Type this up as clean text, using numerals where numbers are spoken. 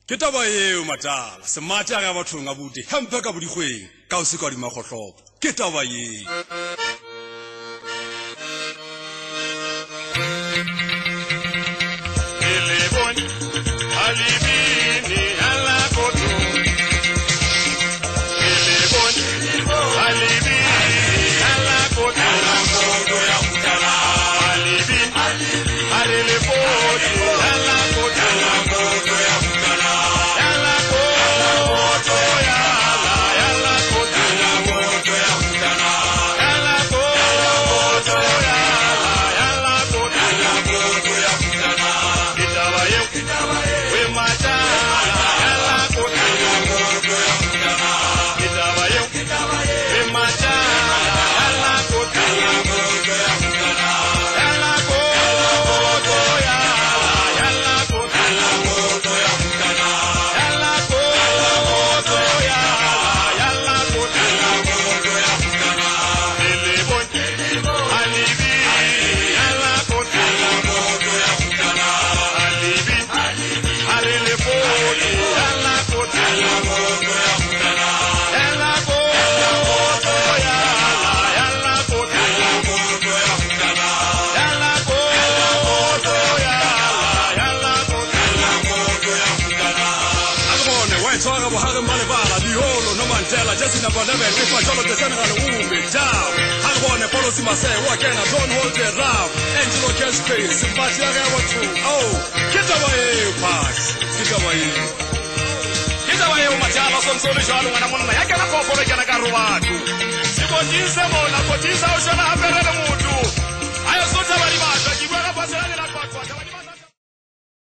Kitaba eo matala semata ga batho nga bute hampe ka bodikgweng ka o se ka di magotlopo kitaba eo Elebon alibini ala koto Elebon alibini ala koto ya kutala alibini alelebon ala koto ya kutala ala koto ya ala koto ya kutala ala koto ya ala koto ya kutala we mata ala koto ya kutala we mata ala koto ya kutala ala koto ya ala koto ya kutala ala koto ya ala koto ya kutala elebon alibi ala koto ya kutala alibi alelebon ala koto ya kutala ala koto ya ala koto ya kutala ala koto ya ala koto ya kutala akubone wayithoka buhaka mbale bala liholo nomandela just nabona befa jolo de senegalo umbe down akubone policy mase wakena don't hold it round angelo case simpati yake watu oh kitaba eo pass kitaba eo kitaba eo matala somsolo jalo ngana monna yake na koporo kana karwatu sibotise mona kotisa ushona haperele mutu ayo sota bali basha kibwa kapasela na kwatwa